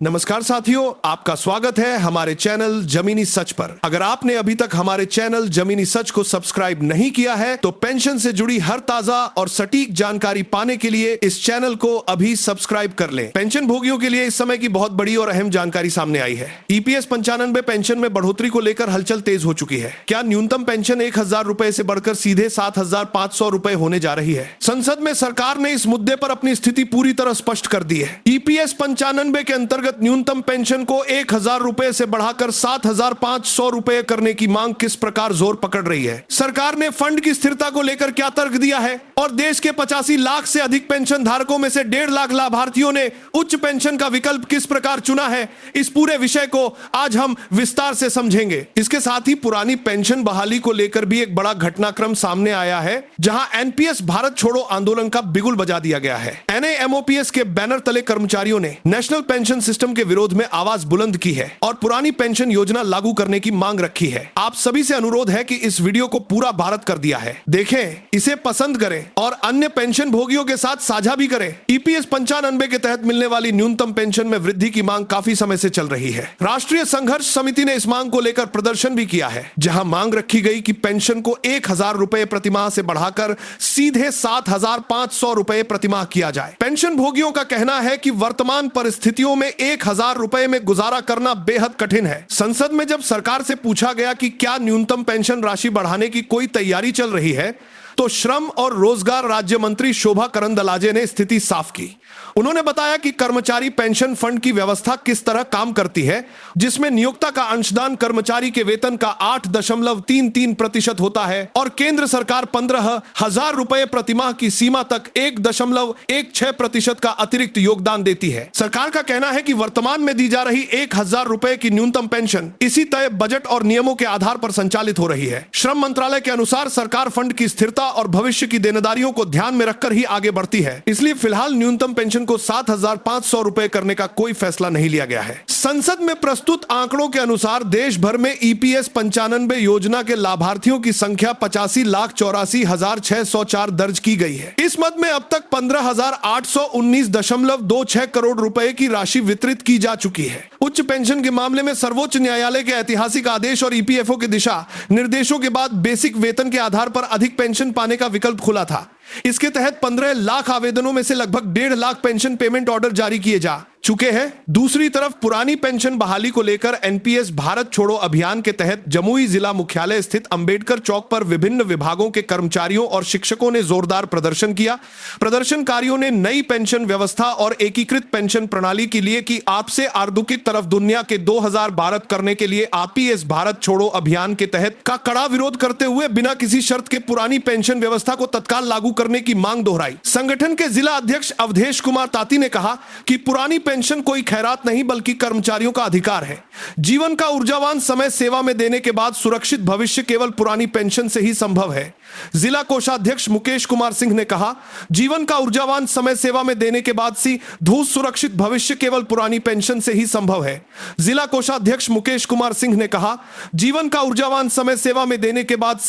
नमस्कार साथियों, आपका स्वागत है हमारे चैनल जमीनी सच पर। अगर आपने अभी तक हमारे चैनल जमीनी सच को सब्सक्राइब नहीं किया है तो पेंशन से जुड़ी हर ताजा और सटीक जानकारी पाने के लिए इस चैनल को अभी सब्सक्राइब कर लें। पेंशन भोगियों के लिए इस समय की बहुत बड़ी और अहम जानकारी सामने आई है। ईपीएस 95 पेंशन में बढ़ोतरी को लेकर हलचल तेज हो चुकी है। क्या न्यूनतम पेंशन 1000 रुपए से बढ़कर सीधे 7500 रुपए होने जा रही है? संसद में सरकार ने इस मुद्दे पर अपनी स्थिति पूरी तरह स्पष्ट कर दी है। ईपीएस 95 के अंतर्गत न्यूनतम पेंशन को 1000 रुपए से बढ़ाकर 7500 रुपए करने की मांग किस प्रकार जोर पकड़ रही है? सरकार ने फंड की स्थिरता को लेकर क्या तर्क दिया है? और देश के 85 लाख से अधिक पेंशन धारकों में से 1.5 लाख लाभार्थियों ने उच्च पेंशन का विकल्प किस प्रकार चुना है? इस पूरे विषय को आज हम विस्तार से समझेंगे। इसके साथ ही पुरानी पेंशन बहाली को लेकर भी एक बड़ा घटनाक्रम सामने आया है, जहां एनपीएस भारत छोड़ो आंदोलन का बिगुल बजा दिया गया है। एनएएमओपीएस के बैनर तले कर्मचारियों ने नेशनल पेंशन सिस्टम के विरोध में आवाज बुलंद की है और पुरानी पेंशन योजना लागू करने की मांग रखी है। आप सभी से अनुरोध है कि इस वीडियो को पूरा भारत कर दिया है, देखें, इसे पसंद करें और अन्य पेंशन भोगियों के साथ साझा भी करें। ईपीएस 95 के तहत मिलने वाली न्यूनतम पेंशन में वृद्धि की मांग काफी समय से चल रही है। राष्ट्रीय संघर्ष समिति ने इस मांग को लेकर प्रदर्शन भी किया है, जहां मांग रखी गई कि पेंशन को 1000 रुपए प्रतिमाह से बढ़ाकर सीधे 7500 रुपए प्रतिमाह किया जाए। पेंशन भोगियों का कहना है कि वर्तमान परिस्थितियों में 1000 रुपए में गुजारा करना बेहद कठिन है। संसद में जब सरकार से पूछा गया कि क्या न्यूनतम पेंशन राशि बढ़ाने की कोई तैयारी चल रही है, तो श्रम और रोजगार राज्य मंत्री शोभा करंदलाजे ने स्थिति साफ की। उन्होंने बताया कि कर्मचारी पेंशन फंड की व्यवस्था किस तरह काम करती है, जिसमें नियोक्ता का अंशदान कर्मचारी के वेतन का 8.33% होता है और केंद्र सरकार 15,000 रुपए प्रतिमाह की सीमा तक 1.16% का अतिरिक्त योगदान देती है। सरकार का कहना है कि वर्तमान में दी जा रही 1000 रुपए की न्यूनतम पेंशन इसी तय बजट और नियमों के आधार पर संचालित हो रही है। श्रम मंत्रालय के अनुसार सरकार फंड की स्थिरता और भविष्य की देनदारियों को ध्यान में रखकर ही आगे बढ़ती है, इसलिए फिलहाल न्यूनतम पेंशन को 7500 रुपए करने का कोई फैसला नहीं लिया गया है। संसद में प्रस्तुत आंकड़ों के अनुसार देश भर में ईपीएस 95 योजना के लाभार्थियों की संख्या 85,84,604 दर्ज की गई है। इस मद में अब तक 15,819.26 करोड़ रुपए की राशि वितरित की जा चुकी है। उच्च पेंशन के मामले में सर्वोच्च न्यायालय के ऐतिहासिक आदेश और ईपीएफओ के दिशा निर्देशों के बाद बेसिक वेतन के आधार पर अधिक पेंशन पाने का विकल्प खुला था। इसके तहत 15 लाख आवेदनों में से लगभग 1.5 लाख पेंशन पेमेंट ऑर्डर जारी किए जा चुके हैं। दूसरी तरफ पुरानी पेंशन बहाली को लेकर एनपीएस भारत छोड़ो अभियान के तहत जमुई जिला मुख्यालय स्थित अंबेडकर चौक पर विभिन्न विभागों के कर्मचारियों और शिक्षकों ने जोरदार प्रदर्शन किया। प्रदर्शनकारियों ने नई पेंशन व्यवस्था और एकीकृत पेंशन प्रणाली के लिए की आपसे आर्दू की तरफ दुनिया के 2000 भारत करने के लिए ईपीएस भारत छोड़ो अभियान के तहत का कड़ा विरोध करते हुए बिना किसी शर्त के पुरानी पेंशन व्यवस्था को तत्काल लागू करने की मांग दोहराई। संगठन के जिला अध्यक्ष अवधेश कुमार ताती ने कहा कि पुरानी पेंशन कोई खैरात नहीं बल्कि कर्मचारियों का अधिकार है। जीवन का ऊर्जावान समय सेवा में देने के बाद सुरक्षित भविष्य केवल पुरानी पेंशन से ही संभव है। जिला कोषाध्यक्ष मुकेश कुमार सिंह ने कहा, जीवन का ऊर्जावान समय सेवा में देने के बाद धूस सुरक्षित भविष्य केवल पुरानी पेंशन से ही संभव है। जिला कोषाध्यक्ष मुकेश कुमार सिंह ने कहा, जीवन का ऊर्जावान समय सेवा में देने के बाद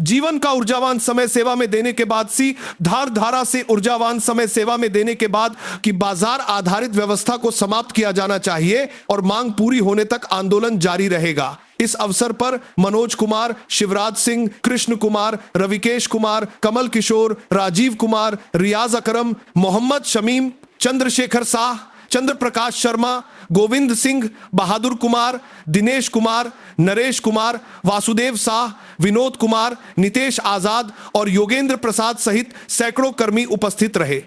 जीवन का ऊर्जावान समय सेवा में देने के बाद धारा से ऊर्जावान समय सेवा में देने के बाद कि बाजार आधारित व्यवस्था को समाप्त किया जाना चाहिए और मांग पूरी होने तक आंदोलन जारी रहेगा। इस अवसर पर मनोज कुमार, शिवराज सिंह, कृष्ण कुमार, रविकेश कुमार, कमल किशोर, राजीव कुमार, रियाज अकरम, मोहम्मद शमीम, चंद्रशेखर शाह, चंद्र प्रकाश शर्मा, गोविंद सिंह, बहादुर कुमार, दिनेश कुमार, नरेश कुमार, वासुदेव शाह, विनोद कुमार, नितेश आजाद और योगेंद्र प्रसाद सहित सैकड़ों कर्मी उपस्थित रहे।